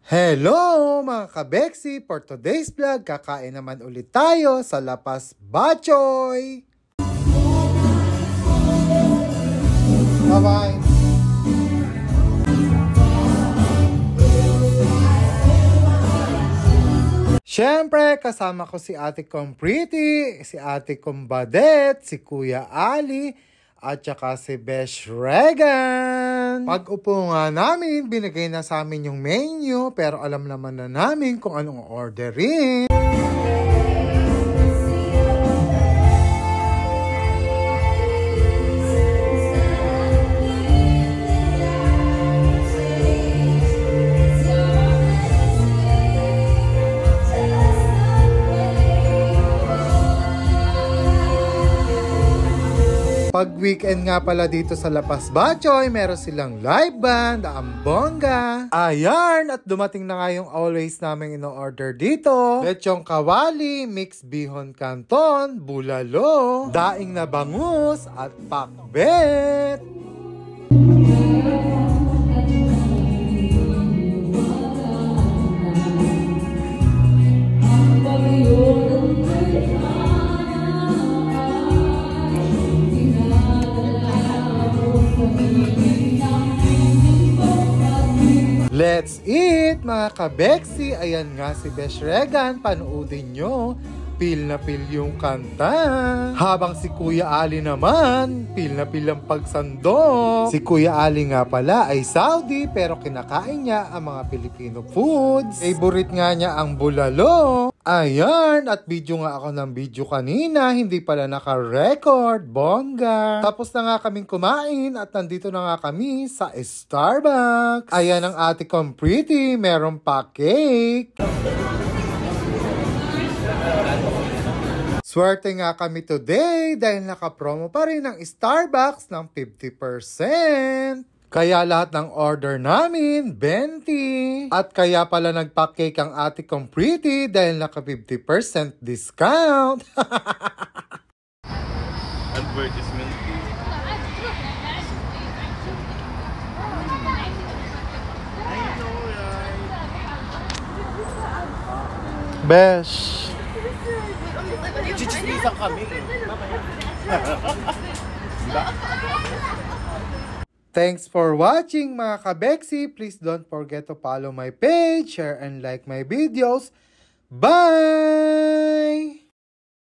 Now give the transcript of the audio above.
Hello mga kabeksi! For today's vlog, kakain naman ulit tayo sa Lapas Bachoy! Bye-bye! Siyempre, kasama ko si ate kong Pretty, si ate kong Badet, si Kuya Ali, at saka si Besh Regan. Pag-upo nga namin, binigay na sa amin yung menu, pero alam naman na namin kung anong orderin. Pag weekend nga pala dito sa Lapas Bachoy, meron silang live band, ang bongga. Ayan, at dumating na nga yung always namin ino-order dito. Lechong kawali, mixed bihon canton, bulalo, daing na bangus, at pakbet. Let's eat mga kabeksi! Ayan nga si Besh Regan, panoodin nyo. Feel na feel yung kanta. Habang si Kuya Ali naman, feel na feel ang pagsandok. Si Kuya Ali nga pala ay Saudi pero kinakain niya ang mga Filipino foods. Favorite nga niya ang bulalo. Ayan, at video nga ako ng video kanina, hindi pala naka-record, bongga. Tapos na nga kaming kumain at nandito na nga kami sa Starbucks. Ayan ang ate kong Pretty, meron pa cake. Swerte nga kami today dahil naka-promo pa rin ang Starbucks ng 50%. Kaya lahat ng order namin, 20. At kaya pala nagpa-cake ang ate kong Pretty dahil naka 50% discount. Advertisement. Besh. Chichismisan kami. Thanks for watching mga kabeksi. Please don't forget to follow my page, share and like my videos. Bye!